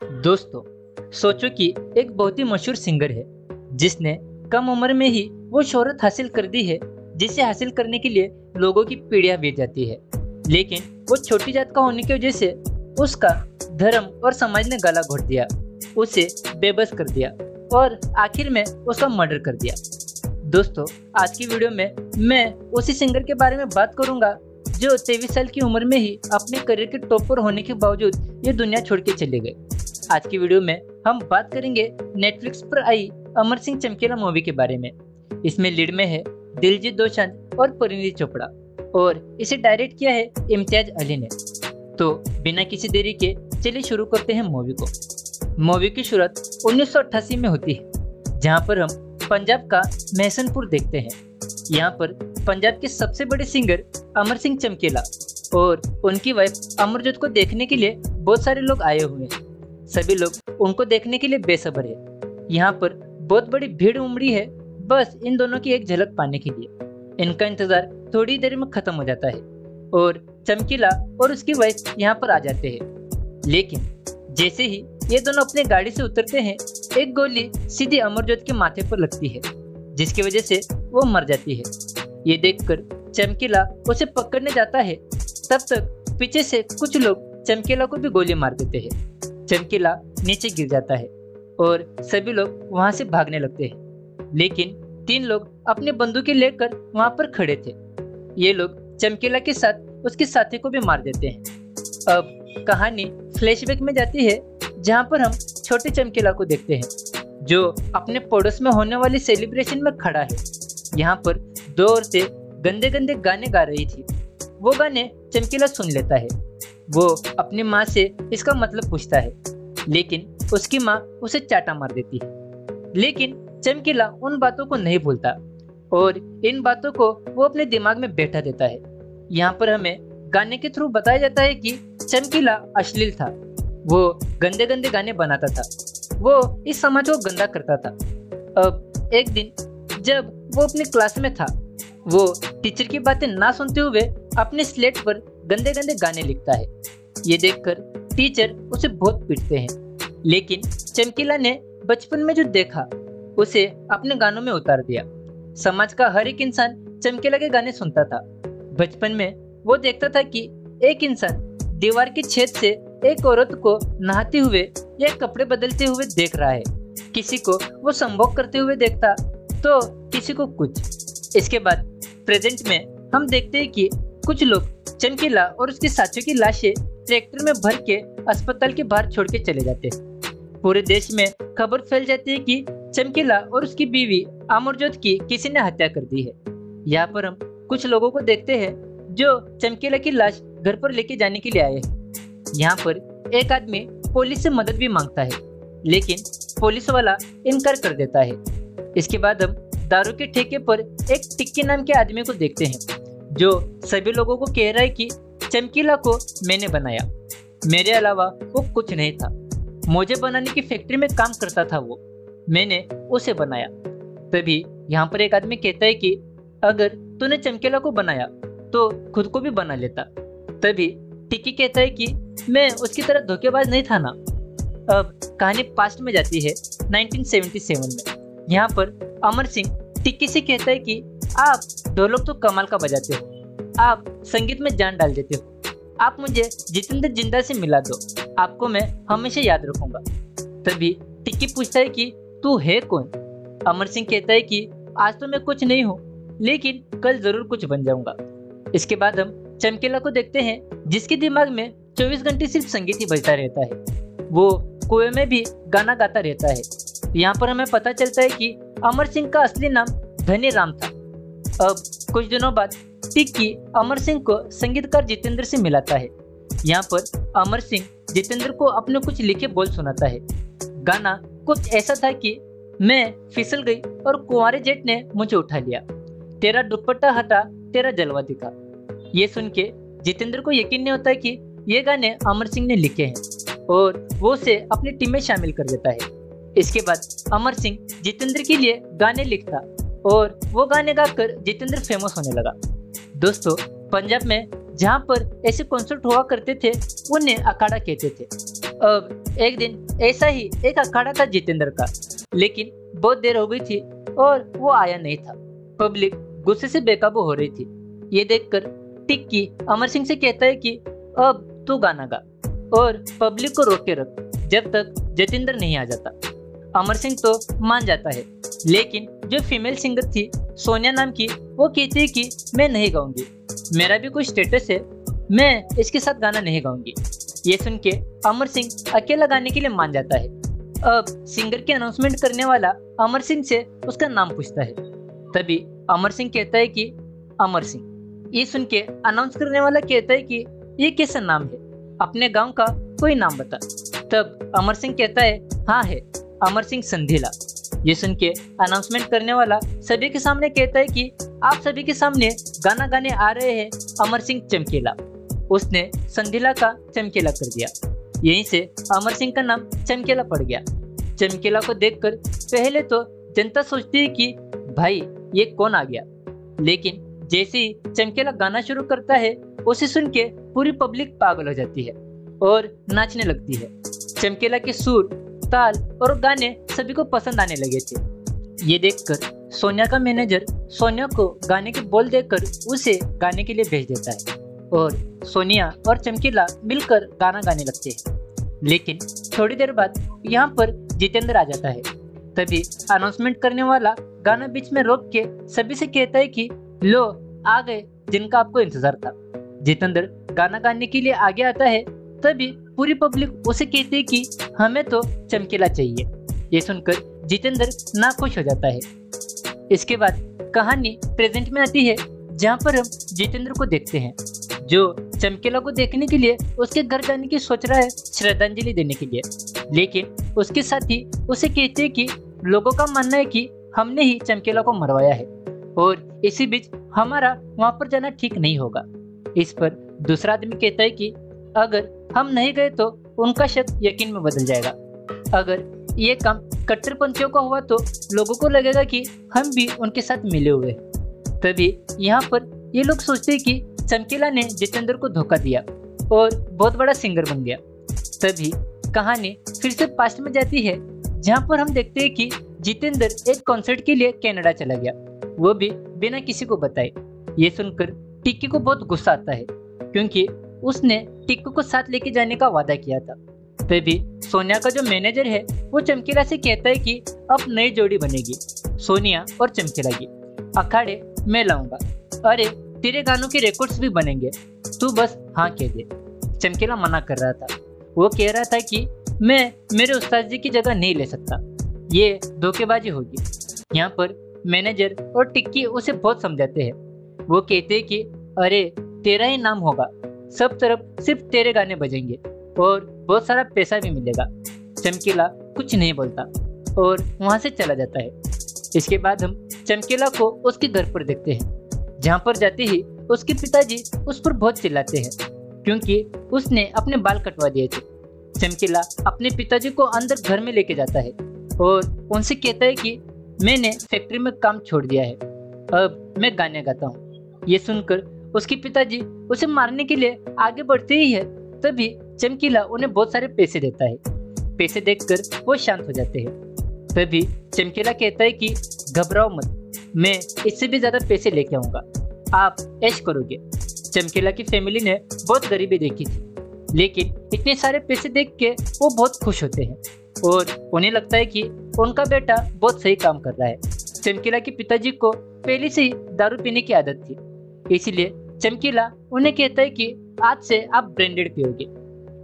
दोस्तों, सोचो कि एक बहुत ही मशहूर सिंगर है जिसने कम उम्र में ही वो शोहरत हासिल कर दी है जिसे हासिल करने के लिए लोगों की पीढ़ियां बीत जाती है। लेकिन वो छोटी जात का होने की वजह से उसका धर्म और समाज ने गला घोट दिया, उसे बेबस कर दिया और आखिर में उसका मर्डर कर दिया। दोस्तों, आज की वीडियो में मैं उसी सिंगर के बारे में बात करूंगा जो 23 साल की उम्र में ही अपने करियर के टॉप पर होने के बावजूद ये दुनिया छोड़ के चले गए। आज की वीडियो में हम बात करेंगे नेटफ्लिक्स पर आई अमर सिंह चमकीला मूवी के बारे में। इसमें लीड में है दिलजीत दोसांझ और परिणीति चोपड़ा और इसे डायरेक्ट किया है इम्तियाज अली ने। तो बिना किसी देरी के चलिए शुरू करते हैं मूवी को। मूवी की शुरुआत 1988 में होती है, जहां पर हम पंजाब का महसनपुर देखते हैं। यहाँ पर पंजाब के सबसे बड़े सिंगर अमर सिंह चमकीला और उनकी वाइफ अमरजोत को देखने के लिए बहुत सारे लोग आए हुए हैं। सभी लोग उनको देखने के लिए बेसब्र है। यहाँ पर बहुत बड़ी भीड़ उमड़ी है बस इन दोनों की एक झलक पाने के लिए। इनका इंतजार थोड़ी देर में खत्म हो जाता है और चमकीला और उसकी वाइफ यहाँ पर आ जाते हैं। लेकिन जैसे ही ये दोनों अपने गाड़ी से उतरते हैं, एक गोली सीधी अमरजोत के माथे पर लगती है, जिसकी वजह से वो मर जाती है। ये देखकर चमकीला उसे पकड़ने जाता है, तब तक पीछे से कुछ लोग चमकीला को भी गोली मार देते हैं। चमकीला नीचे गिर जाता है और सभी लोग वहां से भागने लगते हैं। लेकिन 3 लोग अपने बंदूकें लेकर वहां पर खड़े थे। ये लोग चमकीला के साथ उसके साथी को भी मार देते हैं। अब कहानी फ्लैशबैक में जाती है, जहां पर हम छोटे चमकीला को देखते हैं जो अपने पड़ोस में होने वाली सेलिब्रेशन में खड़ा है। यहाँ पर 2 औरतें गंदे गंदे गाने गा रही थी। वो गाने चमकीला सुन लेता है। वो अपनी माँ से इसका मतलब पूछता है, लेकिन उसकी माँ उसे चाटा मार देती है। लेकिन चमकीला उन बातों को नहीं भूलता और इन बातों को वो अपने दिमाग में बैठा देता है। यहाँ पर हमें गाने के थ्रू बताया जाता है कि चमकीला अश्लील था, वो गंदे गंदे गाने बनाता था, वो इस समाज को गंदा करता था। अब एक दिन जब वो अपनी क्लास में था, वो टीचर की बातें ना सुनते हुए अपने स्लेट पर गंदे गंदे गाने लिखता है। ये देखकर टीचर उसे बहुत पीटते हैं, लेकिन चमकीला ने बचपन में जो देखा उसे अपने गानों में उतार दिया। समाज का हर एक इंसान चमकीला के गाने सुनता था। बचपन में वो देखता था कि एक इंसान दीवार की छेद से एक औरत को नहाते हुए या कपड़े बदलते हुए देख रहा है। किसी को वो संभोग करते हुए देखता तो किसी को कुछ। इसके बाद प्रेजेंट में हम देखते हैं कि कुछ लोग चमकीला और उसके साथियों की लाशें ट्रैक्टर में भर के अस्पताल के बाहर छोड़ के चले जाते हैं। पूरे देश में खबर फैल जाती है कि चमकीला और उसकी बीवी अमरजोत की किसी ने हत्या कर दी है। यहाँ पर हम कुछ लोगों को देखते हैं जो चमकीला की लाश घर पर लेके जाने के लिए आए हैं। यहाँ पर एक आदमी पुलिस से मदद भी मांगता है, लेकिन पुलिस वाला इनकार कर देता है। इसके बाद हम दारू के ठेके पर एक टिक्की नाम के आदमी को देखते हैं जो सभी लोगों को कह रहा है कि चमकीला को मैंने बनाया, मेरे अलावा वो कुछ नहीं था। मुझे बनाने की फैक्ट्री में काम करता था वो, मैंने उसे बनाया। तभी यहाँ पर एक आदमी कहता है कि अगर तूने चमकीला को बनाया तो खुद को भी बना लेता। तभी टिक्की कहता है कि मैं उसकी तरह धोखेबाज नहीं था ना। अब कहानी पास्ट में जाती है 1977 में। यहाँ पर अमर सिंह टिक्की से कहता है कि आप ढोलक तो कमाल का बजाते हो, आप संगीत में जान डाल देते हो, आप मुझे जितेंद्र जिंदा से मिला दो, आपको मैं हमेशा याद रखूंगा। तभी टिक्की पूछता है कि तू है कौन? अमर सिंह कहता है कि आज तो मैं कुछ नहीं हूँ, लेकिन कल जरूर कुछ बन जाऊंगा। इसके बाद हम चमकीला को देखते हैं जिसके दिमाग में 24 घंटे सिर्फ संगीत ही बजता रहता है। वो कुएं में भी गाना गाता रहता है। यहाँ पर हमें पता चलता है कि अमर सिंह का असली नाम धनी राम था। अब कुछ दिनों बाद टिक्की अमर सिंह को संगीतकार जितेंद्र से मिलाता है। यहाँ पर अमर सिंह जितेंद्र को अपने कुछ लिखे बोल सुनाता है। गाना कुछ ऐसा था कि मैं फिसल गई और कुंवारे जेठ ने मुझे उठा लिया, तेरा दुपट्टा हटा तेरा जलवा दिखा। ये सुन के जितेंद्र को यकीन नहीं होता कि ये गाने अमर सिंह ने लिखे हैं और वो उसे अपनी टीम में शामिल कर देता है। इसके बाद अमर सिंह जितेंद्र के लिए गाने लिखता और वो गाने गाकर जितेंद्र फेमस होने लगा। दोस्तों, पंजाब में जहाँ पर ऐसे कॉन्सर्ट हुआ करते थे उन्हें अखाड़ा कहते थे। अब एक दिन ऐसा ही एक अखाड़ा था जितेंद्र का, लेकिन बहुत देर हो गई थी और वो आया नहीं था। पब्लिक गुस्से से बेकाबू हो रही थी। ये देखकर टिक्की अमर सिंह से कहता है कि अब तू गाना गा और पब्लिक को रोक के रख जब तक जितेंद्र नहीं आ जाता। अमर सिंह तो मान जाता है, लेकिन जो फीमेल सिंगर थी सोनिया नाम की, वो कहती है कि मैं नहीं गाऊंगी, मेरा भी कोई स्टेटस है, मैं इसके साथ गाना नहीं गाऊंगी। ये सुन के अमर सिंह अकेला गाने के लिए मान जाता है। अब सिंगर की अनाउंसमेंट करने वाला अमर सिंह से उसका नाम पूछता है। तभी अमर सिंह कहता है कि अमर सिंह। ये सुन के अनाउंस करने वाला कहता है कि ये कैसा नाम है, अपने गांव का कोई नाम बता। तब अमर सिंह कहता है हाँ है, अमर सिंह संधीला। ये सुन के अनाउंसमेंट करने वाला सभी के सामने कहता है कि आप सभी के सामने गाना गाने आ रहे हैं अमर सिंह चमकीला। उसने संधीला का चमकीला कर दिया। यहीं से अमर सिंह का नाम चमकीला पड़ गया। चमकीला को देखकर पहले तो जनता सोचती है कि भाई ये कौन आ गया, लेकिन जैसे ही चमकीला गाना शुरू करता है उसे सुन के पूरी पब्लिक पागल हो जाती है और नाचने लगती है। चमकीला के सुर, ताल और गाने सभी को पसंद आने लगे थे। ये देखकर सोनिया का मैनेजर सोनिया को गाने के बोल देकर उसे गाने के लिए भेज देता है और सोनिया और चमकीला मिलकर गाना गाने लगते हैं। लेकिन थोड़ी देर बाद यहाँ पर जितेंद्र आ जाता है। तभी अनाउंसमेंट करने वाला गाना बीच में रोक के सभी से कहता है कि लो आ गए जिनका आपको इंतजार था। जितेंद्र गाना गाने के लिए आगे आता है। तभी पूरी पब्लिक उसे कहती है कि हमें तो चमकीला चाहिए। ये सुनकर जितेंद्र नाखुश हो जाता है। इसके बाद कहानी प्रेजेंट में आती है, जहाँ पर हम जितेंद्र को देखते हैं जो चमकीला को देखने के लिए उसके घर जाने की सोच रहा है, श्रद्धांजलि देने के लिए। लेकिन उसके साथी उसे कहते हैं कि लोगों का मानना है कि हमने ही चमकीला को मरवाया है और इसी बीच हमारा वहां पर जाना ठीक नहीं होगा। इस पर दूसरा आदमी कहता है कि अगर हम नहीं गए तो उनका शक यकीन में बदल जाएगा। अगर ये काम कट्टरपंथियों का हुआ तो लोगों को लगेगा कि हम भी उनके साथ मिले हुए हैं। तभी यहाँ पर ये लोग सोचते हैं कि चमकीला ने जितेंद्र को धोखा दिया और बहुत बड़ा सिंगर बन गया। तभी कहानी फिर से पास्ट में जाती है, जहाँ पर हम देखते हैं कि जितेंद्र एक कॉन्सर्ट के लिए कनाडा चला गया, वो भी बिना किसी को बताए। ये सुनकर टिक्की को बहुत गुस्सा आता है, क्योंकि उसने टिक्कू को साथ लेके जाने का वादा किया था। तभी सोनिया का जो मैनेजर है वो चमकीला से कहता है कि अब नई जोड़ी बनेगी, सोनिया और चमकीला की। अखाड़े मैं लाऊंगा, अरे तेरे गानों के रिकॉर्ड्स भी बनेंगे, तू बस हाँ कह दे। चमकीला मना कर रहा था। वो कह रहा था कि मैं मेरे उस्ताद जी की जगह नहीं ले सकता, ये धोखेबाजी होगी। यहाँ पर मैनेजर और टिक्की उसे बहुत समझाते हैं। वो कहते हैं कि अरे तेरा ही नाम होगा, सब तरफ सिर्फ तेरे गाने बजेंगे और बहुत सारा पैसा भी मिलेगा। चमकीला कुछ नहीं बोलता और वहाँ से चला जाता है। इसके बाद हम चमकीला को उसके घर पर देखते हैं, जहाँ पर जाते ही उसके पिताजी उस पर बहुत चिल्लाते हैं, क्योंकि उसने अपने बाल कटवा दिए थे। चमकीला अपने पिताजी को अंदर घर में लेके जाता है और उनसे कहता है कि मैंने फैक्ट्री में काम छोड़ दिया है, अब मैं गाने गाता हूँ। ये सुनकर उसके पिताजी उसे मारने के लिए आगे बढ़ते ही है। तभी चमकीला उन्हें बहुत सारे पैसे देता है। पैसे देखकर वो शांत हो जाते हैं। तभी चमकीला कहता है कि घबराओ मत, मैं इससे भी ज्यादा पैसे लेके आऊंगा, आप ऐश करोगे। चमकीला की फैमिली ने बहुत गरीबी देखी थी, लेकिन इतने सारे पैसे देख के वो बहुत खुश होते हैं और उन्हें लगता है कि उनका बेटा बहुत सही काम कर रहा है। चमकीला के पिताजी को पहले से ही दारू पीने की आदत थी, इसीलिए चमकीला उन्हें कहता है कि आज से आप ब्रांडेड पियोगे।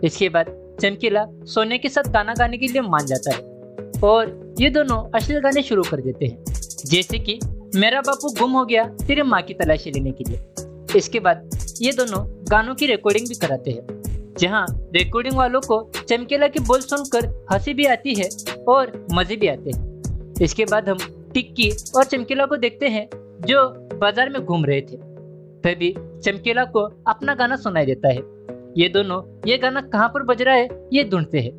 इसके बाद चमकीला सोनिया के साथ गाना गाने के लिए मान जाता है और ये दोनों अश्लील गाने शुरू कर देते हैं, जैसे कि मेरा बापू गुम हो गया तेरे माँ की तलाशी लेने के लिए। इसके बाद ये दोनों गानों की रिकॉर्डिंग भी कराते हैं, जहाँ रिकॉर्डिंग वालों को चमकीला के बोल सुनकर हंसी भी आती है और मजे भी आते हैं। इसके बाद हम टिक्की और चमकीला को देखते हैं जो बाजार में घूम रहे थे। तभी चमकीला को अपना गाना सुनाई देता है। ये दोनों ये गाना कहाँ पर बज रहा है ये ढूंढते हैं।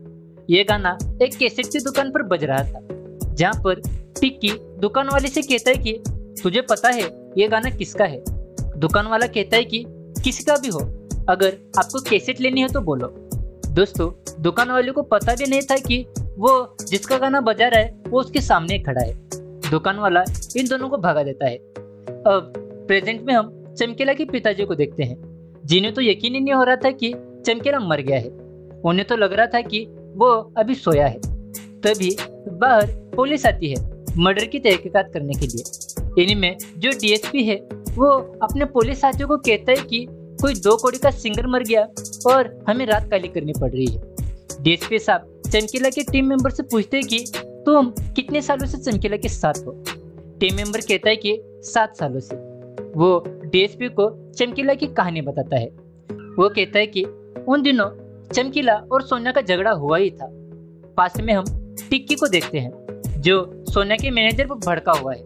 ये गाना एक कैसेट की दुकान पर बज रहा था, जहाँ पर टिक्की दुकान वाले से कहता है कि तुझे पता है ये गाना किसका है। दुकान वाला कहता है कि किसी का भी हो, अगर आपको कैसेट लेनी हो तो बोलो। दोस्तों, दुकान वाले को पता भी नहीं था कि वो जिसका गाना बजा रहा है वो उसके सामने खड़ा है। दुकान वाला इन दोनों को भगा देता है। अब प्रेजेंट में हम चमकीला के पिताजी को देखते हैं, जिन्हें तो यकीन ही नहीं हो रहा था कि चमकीला मर गया है। उन्हें तो लग रहा था कि वो अभी सोया है। तभी बाहर पुलिस आती है मर्डर की तहकीकात करने के लिए। इनमें जो डीएसपी है वो अपने पुलिस साथियों को कहता है कि कोई 2 कौड़ी का सिंगर मर गया और हमें रात काली करनी पड़ रही है। डीएसपी साहब चमकीला के टीम मेंबर से पूछते हैं कि तुम कितने सालों से चमकीला के साथ हो। टीम मेंबर कहता है कि 7 सालों से। वो डीएसपी को चमकीला की कहानी बताता है। वो कहता है कि उन दिनों चमकीला और सोनिया का झगड़ा हुआ ही था। पास में हम टिक्की को देखते हैं जो सोनिया के मैनेजर पर भड़का हुआ है।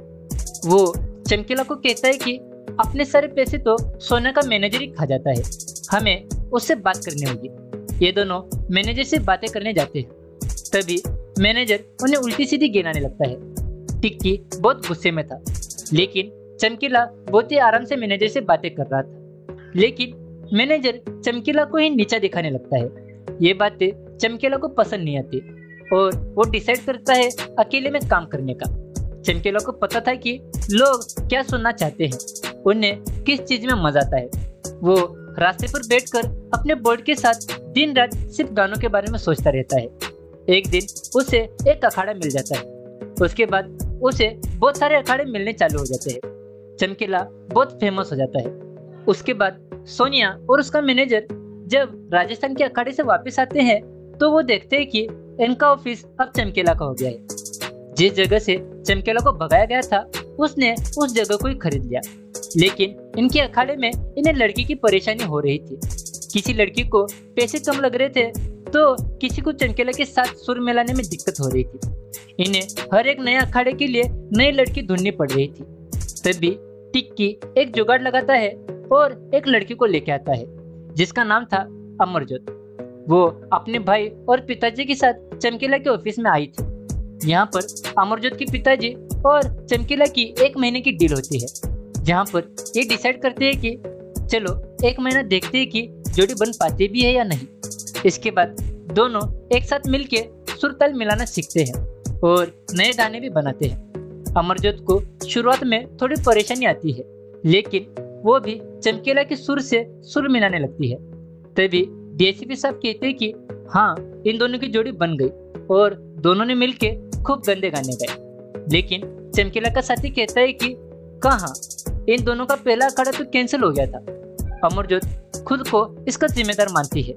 वो चमकीला को कहता है कि अपने सारे पैसे तो सोनिया का मैनेजर ही खा जाता है, हमें उससे बात करनी होगी। ये दोनों मैनेजर से बातें करने जाते हैं। तभी मैनेजर उन्हें उल्टी सीधी गिनाने लगता है। टिक्की बहुत गुस्से में था, लेकिन चमकीला बहुत ही आराम से मैनेजर से बातें कर रहा था। लेकिन मैनेजर चमकीला को ही नीचा दिखाने लगता है। ये बातें चमकीला को पसंद नहीं आती और वो डिसाइड करता है अकेले में काम करने का। चमकीला को पता था कि लोग क्या सुनना चाहते हैं, उन्हें किस चीज में मजा आता है। वो रास्ते पर बैठकर अपने बोर्ड के साथ दिन रात सिर्फ गानों के बारे में सोचता रहता है। एक दिन उसे एक अखाड़ा मिल जाता है। उसके बाद उसे बहुत सारे अखाड़े मिलने चालू हो जाते हैं। चमकीला बहुत फेमस हो जाता है। उसके बाद सोनिया और उसका मैनेजर जब राजस्थान के अखाड़े से वापस आते हैं तो वो देखते हैं कि इनका ऑफिस अब चमकीला का हो गया है। जिस जगह से चमकीला को भगाया गया था उसने उस जगह को ही खरीद लिया। लेकिन इनके अखाड़े में इन्हें लड़की की परेशानी हो रही थी। किसी लड़की को पैसे कम लग रहे थे तो किसी को चमकीला के साथ सुर मिलाने में दिक्कत हो रही थी। इन्हें हर एक नए अखाड़े के लिए नई लड़की ढूंढनी पड़ रही थी। तभी टिक्की एक जुगाड़ लगाता है और एक लड़की को लेके आता है जिसका नाम था अमरजोत। वो अपने भाई और पिताजी के साथ चमकीला के ऑफिस में आई थी। यहाँ पर अमरजोत के पिताजी और चमकीला की 1 महीने की डील होती है, जहाँ पर ये डिसाइड करते हैं कि चलो 1 महीना देखते हैं कि जोड़ी बन पाती भी है या नहीं। इसके बाद दोनों एक साथ मिलके सुर ताल मिलाना सीखते हैं और नए गाने भी बनाते हैं। अमरजोत को शुरुआत में थोड़ी परेशानी आती है, लेकिन वो भी चमकीला के सुर से सुर मिलाने लगती है। तभी डीएसपी साहब कहते हैं कि हाँ, इन दोनों की जोड़ी बन गई और दोनों ने मिलके खूब गंदे गाने गाए। लेकिन चमकीला का साथी कहता है कि कहाँ, इन दोनों का पहला अखाड़ा तो कैंसिल हो गया था। अमरजोत खुद को इसका जिम्मेदार मानती है।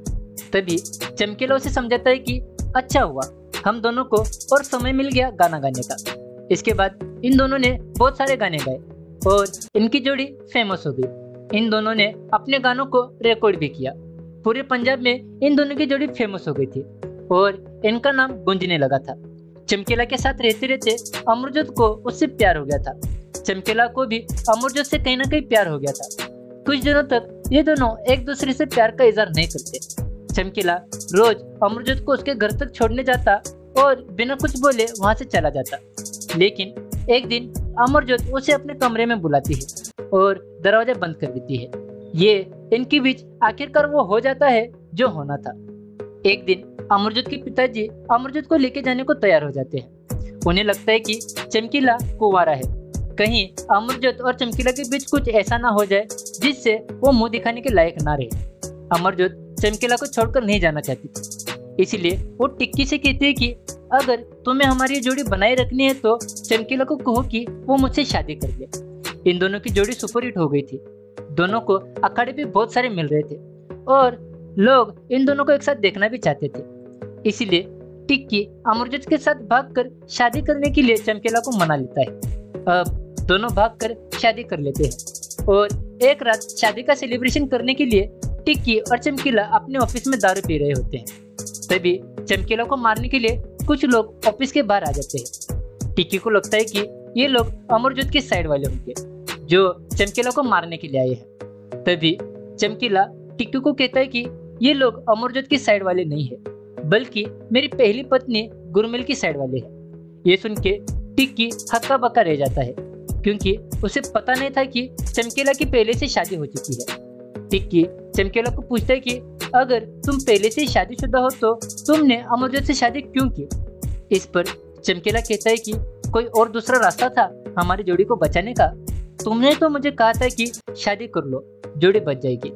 तभी चमकीला उसे समझाता है कि अच्छा हुआ हम दोनों को और समय मिल गया गाना गाने का। इसके बाद इन दोनों ने बहुत सारे गाने गाए और इनकी जोड़ी फेमस हो गई। इन दोनों ने अपने गानों को रिकॉर्ड भी किया। पूरे पंजाब में इन दोनों की जोड़ी फेमस हो गई थी और इनका नाम गूंजने लगा था। चमकीला के साथ रहते रहते अमरजोत को उससे प्यार हो गया था। चमकीला को भी अमरजोत से कहीं ना कहीं प्यार हो गया था। कुछ दिनों तक ये दोनों एक दूसरे से प्यार का इजहार नहीं करते। चमकीला रोज अमरजोत को उसके घर तक छोड़ने जाता और बिना कुछ बोले वहां से चला जाता। लेकिन एक दिन अमरजोत उसे अपने कमरे में बुलाती है और दरवाजा बंद कर देती है। ये इनके बीच आखिरकार वो हो जाता है जो होना था। एक दिन अमरजोत के पिताजी अमरजोत को लेके जाने को तैयार हो जाते हैं। उन्हें लगता है कि चमकीला कुंवारा है, कहीं अमरजोत और चमकीला के बीच कुछ ऐसा ना हो जाए जिससे वो मुंह दिखाने के लायक ना रहे। अमरजोत चमकीला को छोड़कर नहीं जाना चाहती थी, इसलिए वो टिक्की से कहती है कि अगर तुम्हें हमारी जोड़ी बनाए रखनी है तो चमकीला को कहो कि वो मुझसे शादी कर ले। इन दोनों की जोड़ी सुपरहिट हो गई थी। दोनों को अखाड़े भी बहुत सारे मिल रहे थे और लोग इन दोनों को एक साथ देखना भी चाहते थे। इसीलिए टिक्की अमरजोत के साथ भागकर शादी करने के लिए चमकीला को मना लेता है। अब दोनों भागकर शादी कर लेते हैं और एक रात शादी का सेलिब्रेशन करने के लिए टिक्की और चमकीला अपने ऑफिस में दारू पी रहे होते हैं। तभी चमकीला को मारने के लिए कुछ लोग ऑफिस के बाहर आ जाते हैं। टिक्की को लगता है कि ये लोग अमरजोत के साइड वाले होंगे जो चमकीला को मारने के लिए आए हैं। तभी चमकीला टिक्की को कहता है कि ये लोग अमरजोत की साइड वाले नहीं है, बल्कि मेरी पहली पत्नी गुरमिल की साइड वाले हैं। ये सुन के टिक्की हक्का बक्का रह जाता है, क्योंकि उसे पता नहीं था कि चमकीला की पहले से शादी हो चुकी है। टिक्की चमकीला को पूछता है कि अगर तुम पहले से ही शादीशुदा हो तो तुमने अमरजोत से शादी क्यों की। इस पर चमकीला कहता है कि कोई और दूसरा रास्ता था हमारी जोड़ी को बचाने का। तुमने तो मुझे कहा था कि शादी कर लो, जोड़ी बच जाएगी,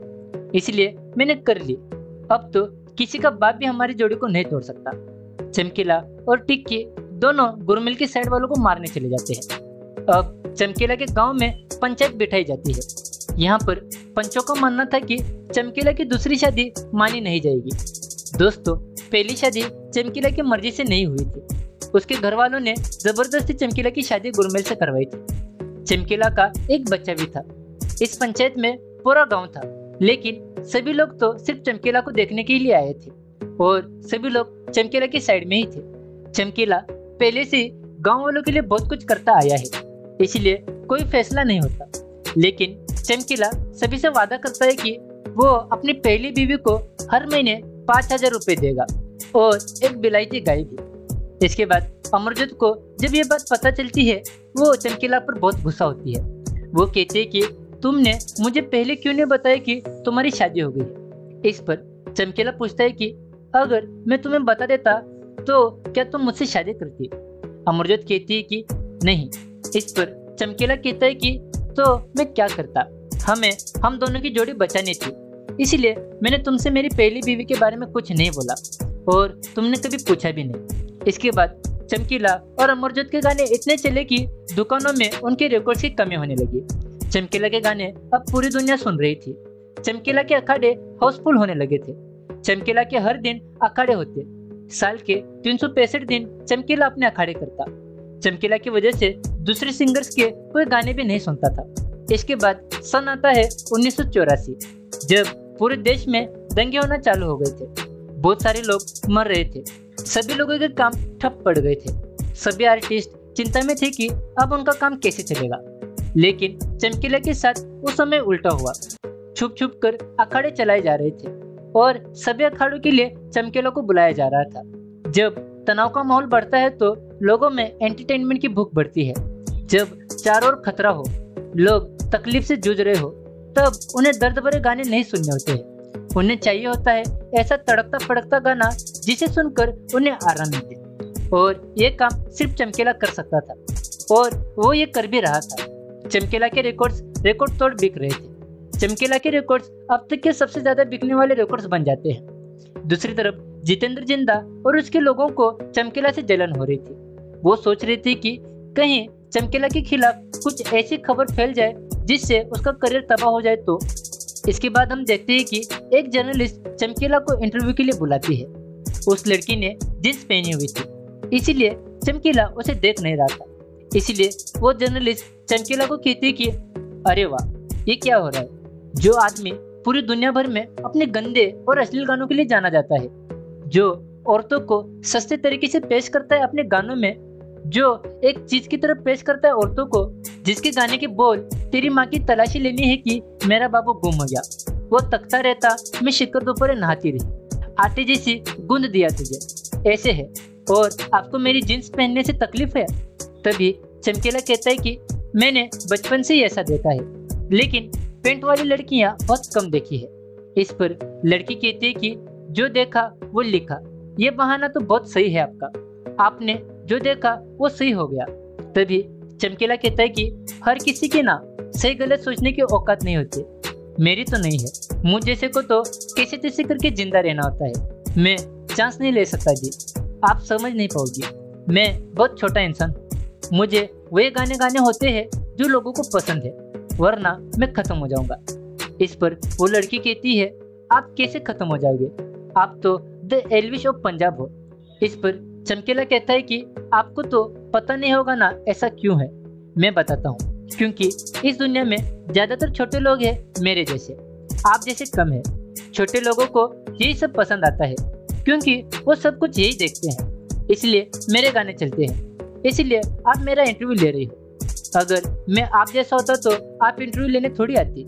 इसलिए मैंने कर ली। अब तो किसी का बाप भी हमारी जोड़ी को नहीं तोड़ सकता। चमकीला और टिक्की दोनों गुरमिल की साइड वालों को मारने चले जाते हैं। अब चमकीला के गांव में पंचायत बिठाई जाती है। यहाँ पर पंचों का मानना था कि चमकीला की दूसरी शादी मानी नहीं जाएगी। दोस्तों, पहली शादी चमकीला की मर्जी से नहीं हुई थी। उसके घर वालों ने जबरदस्ती चमकीला की शादी गुरमिल से करवाई थी। चमकीला का एक बच्चा भी था। इस पंचायत में पूरा गांव था, लेकिन सभी लोग तो सिर्फ चमकीला को देखने के लिए आए थे और सभी लोग चमकीला की साइड में ही थे। चमकीला पहले से गांव वालों के लिए बहुत कुछ करता आया है, इसलिए कोई फैसला नहीं होता। लेकिन चमकीला सभी से वादा करता है कि वो अपनी पहली बीवी को हर महीने 5,000 रुपए देगा और एक बिलायती गाय भी। इसके बाद अमरजोत को जब ये बात पता चलती है, वो चमकीला पर बहुत गुस्सा होती है। वो कहती है कि तुमने मुझे पहले क्यों नहीं बताया कि तुम्हारी शादी हो गई है। इस पर चमकीला पूछता है कि अगर मैं तुम्हें बता देता तो क्या तुम मुझसे शादी करती। अमरजोत कहती है कि नहीं। इस पर चमकीला कहता है कि तो मैं क्या करता, हम दोनों की जोड़ी बचानी थी, इसीलिए मैंने तुमसे मेरी पहली बीवी के बारे में कुछ नहीं बोला और तुमने कभी पूछा भी नहीं। इसके बाद चमकीला और अमरजोत के गाने इतने चले कि दुकानों में उनके रिकॉर्ड्स की कमी होने लगी। चमकीला के गाने अब पूरी दुनिया सुन रही थी। चमकीला के अखाड़े हाउसफुल होने लगे थे। चमकीला के हर दिन अखाड़े होते। साल के 365 दिन चमकीला अपने अखाड़े करता। चमकीला की वजह से दूसरे सिंगर्स के कोई गाने भी नहीं सुनता था। इसके बाद सन आता है 1984, जब पूरे देश में दंगे होना चालू हो गए थे। बहुत सारे लोग मर रहे थे। सभी लोगों के काम ठप पड़ गए थे। सभी आर्टिस्ट चिंता में थे कि अब उनका काम कैसे चलेगा। लेकिन चमकीला के साथ उस समय उल्टा हुआ। छुप छुप कर अखाड़े चलाए जा रहे थे और सभी अखाड़ों के लिए चमकीला को बुलाया जा रहा था। जब तनाव का माहौल बढ़ता है तो लोगों में एंटरटेनमेंट की भूख बढ़ती है। जब चारों ओर खतरा हो, लोग तकलीफ से जूझ रहे हो, तब उन्हें दर्द भरे गाने नहीं सुनने होते हैं। उन्हें चाहिए होता है ऐसा तड़कता फड़कता गाना जिसे सुनकर उन्हें आराम मिले। और ये काम सिर्फ चमकीला कर सकता था और वो ये कर भी रहा था। चमकीला के रिकॉर्ड तोड़ बिक रहे थे। चमकीला के रिकॉर्ड्स अब तक के सबसे ज्यादा बिकने वाले रिकॉर्ड्स बन जाते हैं। दूसरी तरफ जितेंद्र जिंदा और उसके लोगों को चमकीला से जलन हो रही थी। वो सोच रहे थे कि कहीं चमकीला के खिलाफ कुछ ऐसी खबर फैल जाए जिससे उसका करियर तबाह हो जाए। तो इसके बाद हम देखते हैं कि एक जर्नलिस्ट चमकीला को इंटरव्यू के लिए बुलाती है। उस लड़की ने जींस पहनी हुई थी, इसीलिए चमकीला उसे देख नहीं रहा था। इसीलिए वो जर्नलिस्ट चमकीला को कहती है कि अरे वाह, ये क्या हो रहा है। जो आदमी पूरी दुनिया भर में अपने गंदे और अश्लील गानों के लिए जाना जाता है, जो औरतों को सस्ते तरीके से पेश करता है अपने गानों में, जो एक चीज की तरफ पेश करता है औरतों को, जिसके गाने के बोल तेरी माँ की तलाशी लेनी है कि मेरा बाबू गुम हो गया, वो तकता रहता मैं शिकर दोपहर नहाती रही, आटे जैसी गूंद दिया तुझे, ऐसे है और आपको मेरी जींस पहनने से तकलीफ है। तभी चमकीला कहता है कि मैंने बचपन से ही ऐसा देखा है, लेकिन पेंट वाली लड़कियां बहुत कम देखी है। इस पर लड़की कहती है कि जो देखा वो लिखा, ये बहाना तो बहुत सही है आपका, आपने जो देखा वो सही हो गया। तभी चमकीला कहता है कि हर किसी के ना सही गलत सोचने की औकात नहीं होती, मेरी तो नहीं है। मुझ जैसे को तो कैसे तैसे करके जिंदा रहना होता है, मैं चांस नहीं ले सकता जी, आप समझ नहीं पाओगी। मैं बहुत छोटा इंसान, मुझे वे गाने गाने होते हैं जो लोगों को पसंद है, वरना मैं खत्म हो जाऊंगा। इस पर वो लड़की कहती है आप कैसे खत्म हो जाओगे, आप तो द एल्विश ऑफ पंजाब हो। इस पर चमकीला कहता है कि आपको तो पता नहीं होगा ना ऐसा क्यों है, मैं बताता हूँ। क्योंकि इस दुनिया में ज्यादातर छोटे लोग हैं मेरे जैसे, आप जैसे कम है। छोटे लोगों को यही सब पसंद आता है क्योंकि वो सब कुछ यही देखते हैं, इसलिए मेरे गाने चलते हैं, इसलिए आप मेरा इंटरव्यू ले रही हो। अगर मैं आप जैसा होता तो आप इंटरव्यू लेने थोड़ी आती।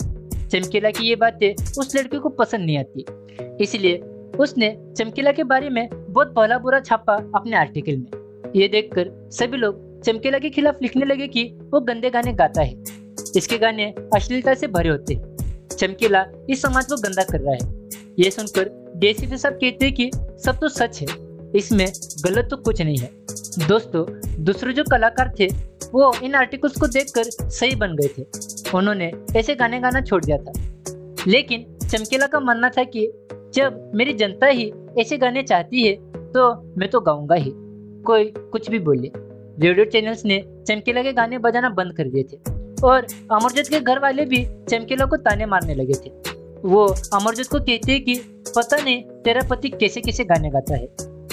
चमकीला की ये बातें उस लड़के को पसंद नहीं आती, इसलिए उसने चमकीला के बारे में बहुत भला बुरा छापा अपने आर्टिकल में। ये देखकर सभी लोग चमकीला के खिलाफ लिखने लगे कि वो गंदे गाने गाता है, इसके गाने अश्लीलता से भरे होते हैं। चमकीला इस समाज को गंदा कर रहा है। ये सुनकर डीएसपी साहब कहते हैं कि सब तो सच है, इसमें गलत तो कुछ नहीं है। दोस्तों, दूसरे जो कलाकार थे वो इन आर्टिकल्स को देखकर सही बन गए थे। उन्होंने ऐसे गाने गाना छोड़ दिया था। लेकिन चमकीला का मानना था कि जब मेरी जनता ही ऐसे गाने चाहती है तो मैं तो गाऊंगा ही, कोई कुछ भी बोले। रेडियो चैनल्स ने चमकीला के गाने बजाना बंद कर दिए थे और अमरजीत के घर वाले भी चमकीला को ताने मारने लगे थे। वो अमरजीत को कहते हैं कि पता नहीं तेरा पति कैसे कैसे गाने गाता है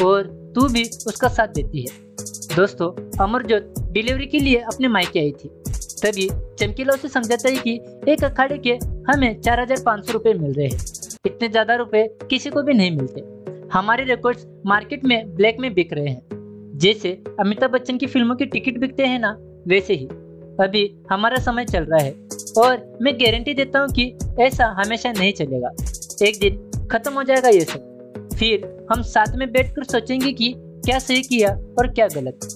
और तू भी उसका साथ देती है। दोस्तों, अमरजीत डिलीवरी के लिए अपने मायके आई थी। तभी चमकीला उसे समझाता है कि एक अखाड़े के हमें 4500 रुपये मिल रहे हैं, इतने ज्यादा रुपए किसी को भी नहीं मिलते। हमारे रिकॉर्ड्स मार्केट में ब्लैक में बिक रहे हैं, जैसे अमिताभ बच्चन की फिल्मों के टिकट बिकते हैं ना, वैसे ही अभी हमारा समय चल रहा है और मैं गारंटी देता हूँ कि ऐसा हमेशा नहीं चलेगा। एक दिन खत्म हो जाएगा ये सब, फिर हम साथ में बैठकर सोचेंगे कि क्या सही किया और क्या गलत।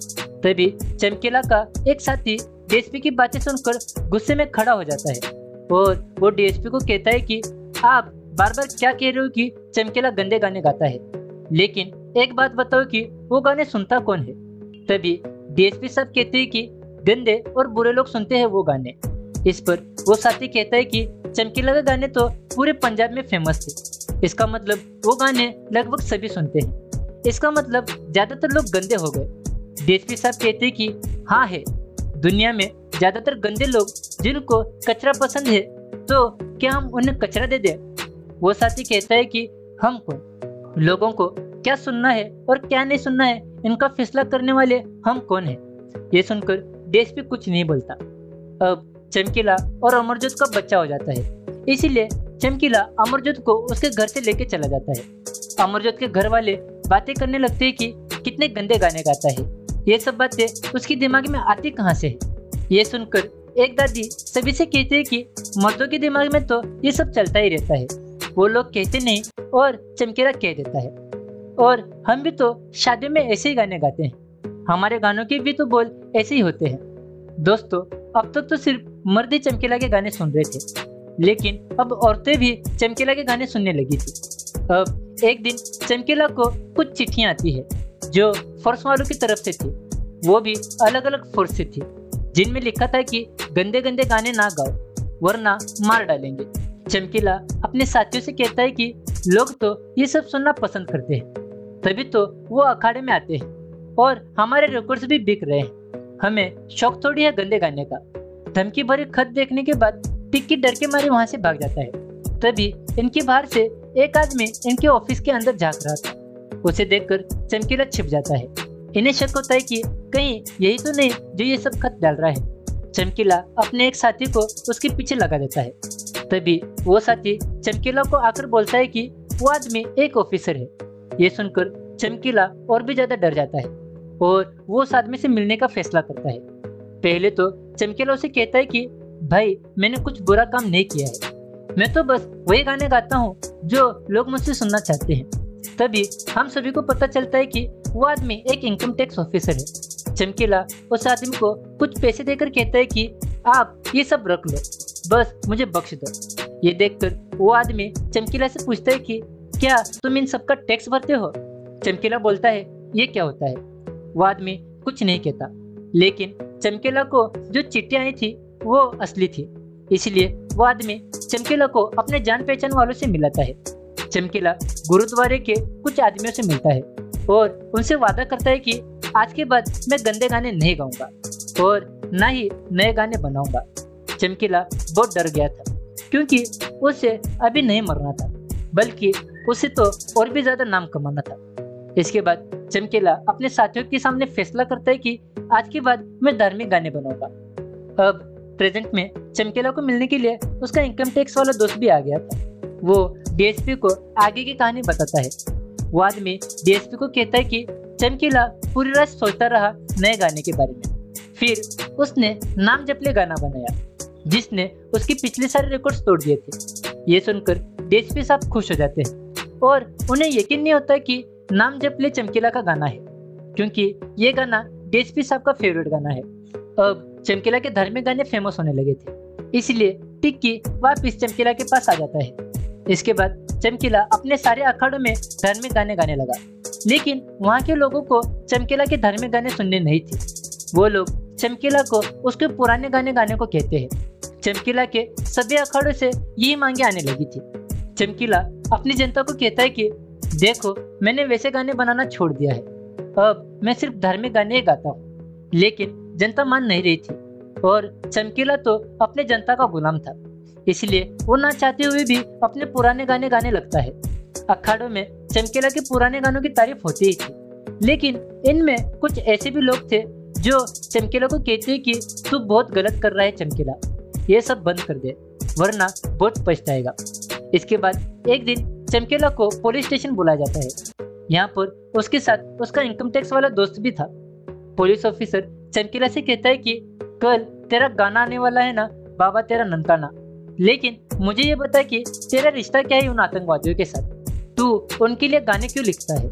तभी चमकीला का एक साथी डीएसपी की बातें सुनकर गुस्से में खड़ा हो जाता है और वो डीएसपी को कहता है कि आप बार बार क्या कह रहे हो कि चमकीला गंदे गाने गाता है, लेकिन एक बात बताओ कि वो गाने सुनता कौन है। तभी डीएसपी साहब कहते हैं कि गंदे और बुरे लोग सुनते हैं वो गाने। इस पर वो साथी कहता है कि चमकीला के गाने तो पूरे पंजाब में फेमस थे, इसका मतलब वो गाने लगभग सभी सुनते हैं, इसका मतलब ज्यादातर लोग गंदे हो गए। डीएसपी साहब कहते हैं कि हाँ है, दुनिया में ज्यादातर गंदे लोग जिनको कचरा पसंद है, तो क्या हम उन्हें कचरा दे दें। वो साथी कहता है कि हम कौन, लोगों को क्या सुनना है और क्या नहीं सुनना है इनका फैसला करने वाले हम कौन है। ये सुनकर डीएसपी कुछ नहीं बोलता। अब चमकीला और अमरजीत का बच्चा हो जाता है, इसीलिए चमकीला अमरजीत को उसके घर से लेके चला जाता है। अमरजीत के घर वाले बातें करने लगते हैं कि कितने गंदे गाने गाता है, ये सब बातें उसकी दिमाग में आती कहाँ से है। ये सुनकर एक दादी सभी से कहती है कि मर्दों के दिमाग में तो ये सब चलता ही रहता है, वो लोग कहते नहीं और चमकीला कह देता है। और हम भी तो शादी में ऐसे ही गाने गाते हैं, हमारे गानों के भी तो बोल ऐसे ही होते हैं। दोस्तों, अब तक तो सिर्फ मर्द ही चमकीला के गाने सुन रहे थे, लेकिन अब औरतें भी चमकीला के गाने सुनने लगी थी। अब एक दिन चमकीला को कुछ चिट्ठियां आती है जो फोर्स वालों की तरफ से थी, वो भी अलग अलग फोर्स से थी, जिनमें लिखा था कि गंदे गंदे गाने ना गाओ वरना मार डालेंगे। चमकीला अपने साथियों से कहता है कि लोग तो ये सब सुनना पसंद करते हैं, तभी तो वो अखाड़े में आते हैं और हमारे रिकॉर्ड्स भी बिक रहे हैं, हमें शौक थोड़ी है गंदे गाने का। धमकी भरे खत देखने के बाद टिक्की डर के मारे वहां से भाग जाता है। तभी इनके बाहर से एक आदमी इनके ऑफिस के अंदर झांक रहा था, उसे देखकर चमकीला छिप जाता है। इन्हें शक होता है कि कहीं यही तो नहीं जो ये सब खत डाल रहा है। चमकीला अपने एक साथी को उसके पीछे लगा देता है। तभी वो साथी चमकीला को आकर बोलता है कि वो आदमी एक ऑफिसर है। ये सुनकर चमकीला और भी ज्यादा डर जाता है और वो उस आदमी से मिलने का फैसला करता है। पहले तो चमकीला उसे कहता है कि भाई, मैंने कुछ बुरा काम नहीं किया है, मैं तो बस वही गाने गाता हूँ जो लोग मुझसे सुनना चाहते हैं। तभी हम सभी को पता चलता है कि वो आदमी एक इनकम टैक्स ऑफिसर है। चमकीला उस आदमी को कुछ पैसे देकर कहता है कि आप ये सब रख लो, बस मुझे बख्श दो। ये देखकर वो आदमी चमकीला से पूछता है कि क्या तुम इन सबका टैक्स भरते हो। चमकीला बोलता है ये क्या होता है। वो आदमी कुछ नहीं कहता, लेकिन चमकीला को जो चिट्ठी आई थी वो असली थी, इसलिए वो आदमी चमकीला को अपने जान पहचान वालों से मिलाता है। चमकीला गुरुद्वारे के कुछ आदमियों से मिलता है और उनसे वादा करता है कि आज के बाद मैं गंदे गाने नहीं गाऊंगा और ना ही नए गाने बनाऊंगा। चमकीला बहुत डर गया था, क्योंकि उसे अभी नहीं मरना था, बल्कि उसे तो और भी ज्यादा नाम कमाना था। इसके बाद चमकीला अपने साथियों के सामने फैसला करता है कि आज के बाद मैं धार्मिक गाने बनाऊंगा। अब प्रेजेंट में चमकीला को मिलने के लिए उसका इनकम टैक्स वाला दोस्त भी आ गया था। वो डीएसपी को आगे की कहानी बताता है। वो आदमी डीएसपी को कहता है कि चमकीला पूरी रात सोचता रहा नए गाने के बारे में, फिर उसने नाम जपले गाना बनाया जिसने उसके पिछले सारे रिकॉर्ड्स तोड़ दिए थे। ये सुनकर डीएसपी साहब खुश हो जाते हैं और उन्हें यकीन नहीं होता कि नाम जपले चमकीला का गाना है, क्योंकि ये गाना डीएसपी साहब का फेवरेट गाना है। अब चमकीला के धार्मिक गाने फेमस होने लगे थे, इसलिए टिक्की वापिस चमकीला के पास आ जाता है। इसके बाद चमकीला अपने सारे अखाड़ों में धार्मिक गाने गाने लगा, लेकिन वहाँ के लोगों को चमकीला के धार्मिक गाने सुनने नहीं थे। वो लोग चमकीला को उसके पुराने गाने गाने को कहते हैं। चमकीला के सभी अखाड़ों से यही मांगे आने लगी थी। चमकीला अपनी जनता को कहता है कि देखो, मैंने वैसे गाने बनाना छोड़ दिया है, अब मैं सिर्फ धार्मिक गाने ही गाता हूँ। लेकिन जनता मान नहीं रही थी और चमकीला तो अपने जनता का गुलाम था, इसलिए वो ना चाहते हुए भी अपने पुराने गाने गाने लगता है। अखाड़ों में चमकीला के पुराने गानों की तारीफ होती ही थी, लेकिन इनमें कुछ ऐसे भी लोग थे जो चमकीला को कहते कि तू बहुत गलत कर रहा है चमकीला, ये सब बंद कर दे वरना बहुत पछताएगा। इसके बाद एक दिन चमकीला को पुलिस स्टेशन बुलाया जाता है। यहाँ पर उसके साथ उसका इनकम टैक्स वाला दोस्त भी था। पुलिस ऑफिसर चमकीला से कहता है कि कल तेरा गाना आने वाला है ना, बाबा तेरा ननकाना, लेकिन मुझे ये बता कि तेरा रिश्ता क्या है उन आतंकवादियों के साथ, तू उनके लिए गाने क्यों लिखता है?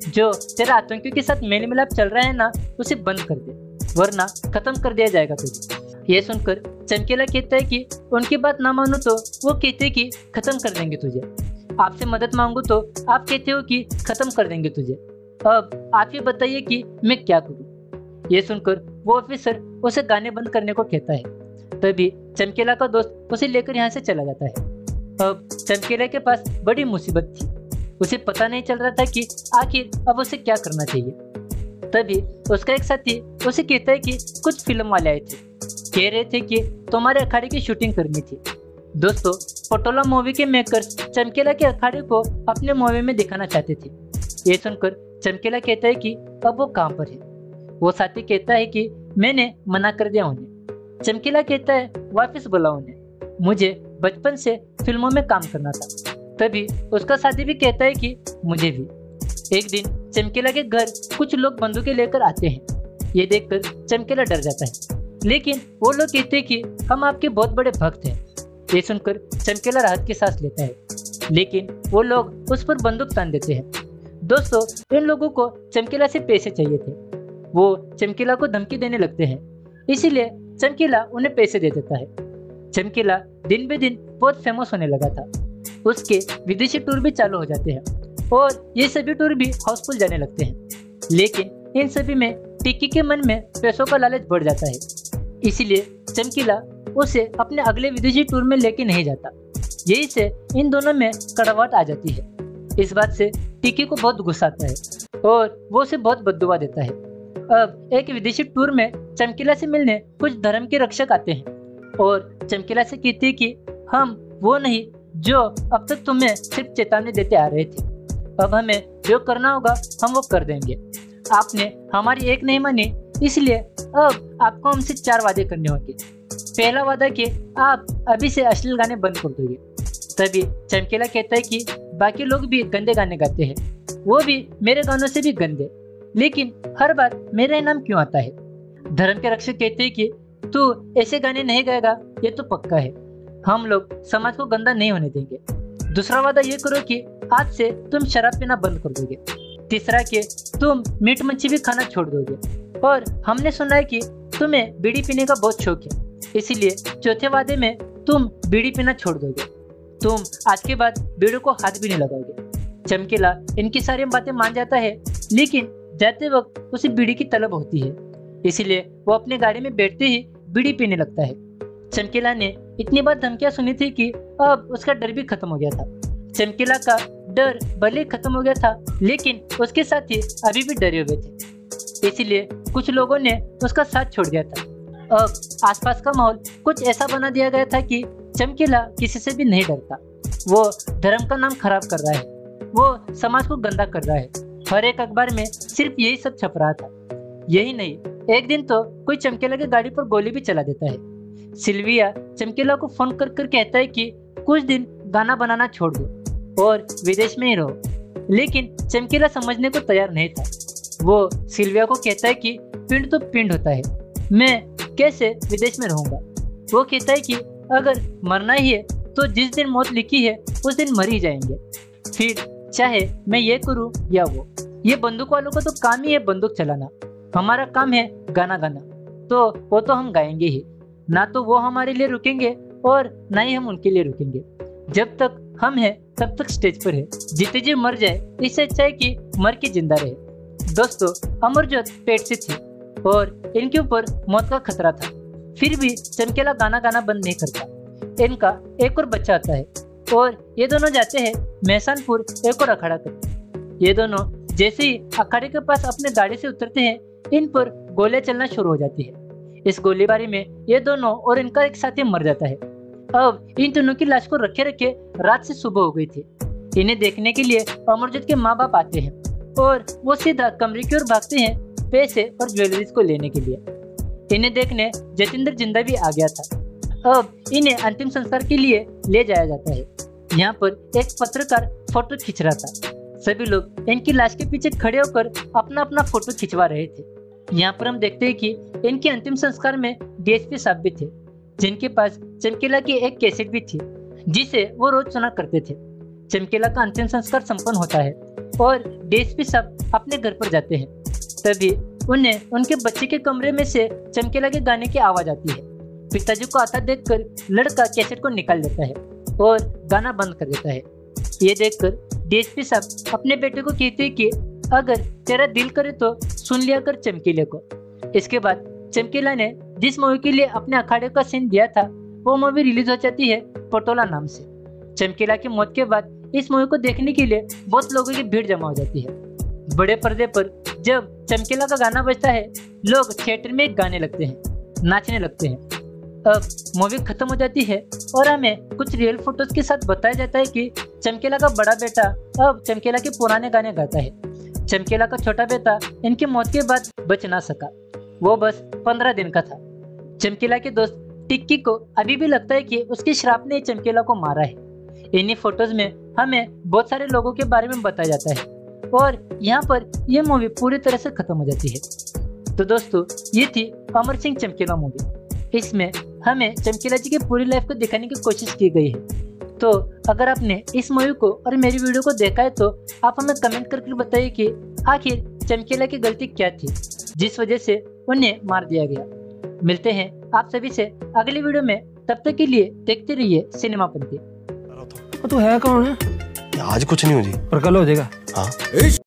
जो तेरा आतंकियों के साथ मेल मिलाप चल रहा है ना, उसे बंद कर दे वरना खत्म कर दिया जाएगा तुझे। ये सुनकर चमकीला कहता है कि उनकी बात ना मानूं तो वो कहते कि खत्म कर देंगे तुझे, आपसे मदद मांगू तो आप कहते हो कि खत्म कर देंगे तुझे, अब आप ये बताइए कि मैं क्या करूं? ये सुनकर वो ऑफिसर उसे गाने बंद करने को कहता है। तभी चमकीला का दोस्त उसे लेकर यहाँ से चला जाता है। अब चमकीला के पास बड़ी मुसीबत थी, उसे पता नहीं चल रहा था कि आखिर अब उसे क्या करना चाहिए। तभी उसका एक साथी उसे कहता है कि कुछ फिल्म वाले आए थे, कह रहे थे कि तुम्हारे अखाड़े की शूटिंग करनी थी। दोस्तों, पटोला मूवी के मेकर्स चमकीला के अखाड़े को अपने मूवी में दिखाना चाहते थे। ये सुनकर चमकीला कहता है कि अब वो कहाँ पर है। वो साथी कहता है कि मैंने मना कर दिया उन्हें। चमकीला कहता है वापस बुलाओ उन्हें, मुझे बचपन से फिल्मों में काम करना था। तभी उसका साथी भी कहता है कि मुझे भी। एक दिन चमकीला के घर कुछ लोग बंदूकें लेकर आते हैं। ये देखकर चमकीला डर जाता है, लेकिन वो लोग कहते हैं कि हम आपके बहुत बड़े भक्त हैं। ये सुनकर चमकीला राहत की सांस लेता है, लेकिन वो लोग उस पर बंदूक तान देते हैं। दोस्तों, इन लोगों को चमकीला से पैसे चाहिए थे। वो चमकीला को धमकी देने लगते हैं, इसीलिए चमकीला उन्हें पैसे दे देता है। चमकीला दिन बे दिन बहुत फेमस होने लगा था। उसके विदेशी टूर भी चालू हो जाते हैं और ये सभी टूर भी हाउसफुल जाने लगते हैं। लेकिन इन सभी में टिक्की के मन में पैसों का लालच बढ़ जाता है, इसीलिए चमकीला उसे अपने अगले विदेशी टूर में लेके नहीं जाता। यही से इन दोनों में कड़वाहट आ जाती है। इस बात से टिक्की को बहुत गुस्सा आता है और वो उसे बहुत बद्दुआ देता है। अब एक विदेशी टूर में चमकीला से मिलने कुछ धर्म के रक्षक आते हैं और चमकीला से कहते हैं कि हम वो नहीं जो अब तक तुम्हें सिर्फ चेतावनी देते आ रहे थे, अब हमें जो करना होगा हम वो कर देंगे। आपने हमारी एक नहीं मानी, इसलिए अब आपको हमसे 4 वादे करने होंगे। पहला वादा कि आप अभी से अश्लील गाने बंद कर दोगे। तभी चमकीला कहता है कि बाकी लोग भी गंदे गाने गाते हैं, वो भी मेरे गानों से भी गंदे, लेकिन हर बार मेरा इनाम क्यों आता है? धर्म के रक्षक कहते हैं कि तू ऐसे गाने नहीं गाएगा, ये तो पक्का है, हम लोग समाज को गंदा नहीं होने देंगे। दूसरा वादा ये करो कि आज से तुम शराब पीना बंद कर दोगे। तीसरा कि तुम मीट मच्छी भी खाना छोड़ दोगे। और हमने सुना है कि तुम्हें बीड़ी पीने का बहुत शौक है, इसीलिए चौथे वादे में तुम बीड़ी पीना छोड़ दोगे। तुम आज के बाद बीड़ी को हाथ भी नहीं लगाओगे। चमकीला इनकी सारी बातें मान जाता है, लेकिन जाते वक्त उसे बीड़ी की तलब होती है, इसीलिए वो अपनी गाड़ी में बैठते ही बीड़ी पीने लगता है। चमकीला ने इतनी बार धमकियां सुनी थी कि अब उसका डर भी खत्म हो गया था। चमकीला का डर भले खत्म हो गया था, लेकिन उसके साथी अभी भी डरे हुए थे, इसीलिए कुछ लोगों ने उसका साथ छोड़ दिया था। अब आसपास का माहौल कुछ ऐसा बना दिया गया था कि चमकीला किसी से भी नहीं डरता। वो धर्म का नाम खराब कर रहा है, वो समाज को गंदा कर रहा है। हर एक अखबार में सिर्फ यही सब छप रहा था। यही नहीं, एक दिन तो कोई चमकीला की गाड़ी पर गोली भी चला देता है। सिल्विया चमकीला को फोन कर कर कहता है कि कुछ दिन गाना बनाना छोड़ दो और विदेश में ही रहो, लेकिन चमकीला समझने को तैयार नहीं था। वो सिल्विया को कहता है कि पिंड तो पिंड होता है, मैं कैसे विदेश में रहूंगा। वो कहता है कि अगर मरना ही है तो जिस दिन मौत लिखी है उस दिन मर ही जाएंगे, फिर चाहे मैं ये करूं या वो। ये बंदूक वालों का तो काम ही है बंदूक चलाना, हमारा काम है गाना गाना, तो वो तो हम गाएंगे ही। ना तो वो हमारे लिए रुकेंगे और ना ही हम उनके लिए रुकेंगे। जब तक हम हैं तब तक स्टेज पर है, जीते जी मर जाए इससे अच्छा है कि मर के जिंदा रहे। दोस्तों, अमरजोत पेट से थी और इनके ऊपर मौत का खतरा था, फिर भी चमकीला गाना गाना बंद नहीं करता। इनका एक और बच्चा आता है और ये दोनों जाते हैं मेहसानपुर एक और अखाड़ा करते। ये दोनों जैसे ही अखाड़े के पास अपने गाड़ी से उतरते हैं, इन पर गोलियां चलना शुरू हो जाती है। इस गोलीबारी में ये दोनों और इनका एक साथी मर जाता है। अब इन दोनों की लाश को रखे रखे रात से सुबह हो गई थी। इन्हें देखने के लिए अमरजोत के माँ बाप आते हैं और वो सीधा कमरे की ओर भागते हैं पैसे और ज्वेलरीज को लेने के लिए। इन्हें देखने जतिंदर जिंदा भी आ गया था। अब इन्हें अंतिम संस्कार के लिए ले जाया जाता है। यहाँ पर एक पत्रकार फोटो खींच रहा था। सभी लोग इनकी लाश के पीछे खड़े होकर अपना अपना फोटो खिंचवा रहे थे। यहाँ पर हम देखते हैं कि इनके अंतिम संस्कार में डीएसपी साहब भी थे, जिनके पास चमकीला की एक कैसेट भी थी जिसे वो रोज सुना करते थे। चमकीला का अंतिम संस्कार संपन्न होता है और डीएसपी साहब अपने घर पर जाते हैं। तभी उन्हें उनके बच्चे के कमरे में से चमकीला के गाने की आवाज आती है। पिताजी को आता देखकर लड़का कैसेट को निकाल देता है और गाना बंद कर देता है। ये देखकर डीएसपी साहब अपने बेटे को कहते हैं कि अगर तेरा दिल करे तो सुन लिया कर चमकीले को। इसके बाद चमकीला ने जिस मूवी के लिए अपने अखाड़े का सीन दिया था वो मूवी रिलीज हो जाती है पटोला नाम से। चमकीला की मौत के बाद इस मूवी को देखने के लिए बहुत लोगों की भीड़ जमा हो जाती है। बड़े पर्दे पर जब चमकीला का गाना बजता है, लोग थिएटर में गाने लगते हैं, नाचने लगते हैं। अब मूवी खत्म हो जाती है और हमें कुछ रियल फोटोज के साथ बताया जाता है कि चमकीला का बड़ा बेटा अब चमकीला के पुराने गाने गाता है। चमकीला का छोटा बेटा इनकी मौत के बाद बच ना सका, वो बस 15 दिन का था। चमकीला के दोस्त टिक्की को अभी भी लगता है कि उसके श्राप ने चमकीला को मारा है। इन्हीं फोटोज में हमें बहुत सारे लोगों के बारे में बताया जाता है और यहाँ पर यह मूवी पूरी तरह से खत्म हो जाती है। तो दोस्तों, ये थी अमर सिंह चमकीला मूवी। इसमें हमें चमकीला जी की पूरी लाइफ को दिखाने की कोशिश की गई है। तो अगर आपने इस मूवी को और मेरी वीडियो को देखा है तो आप हमें कमेंट करके बताइए कि आखिर चमकीला की गलती क्या थी जिस वजह से उन्हें मार दिया गया। मिलते हैं आप सभी से अगली वीडियो में, तब तक के लिए देखते रहिए सिनेमापंथी। तो है कौन है? आज कुछ नहीं हो जी, पर कल हो जाएगा। हाँ।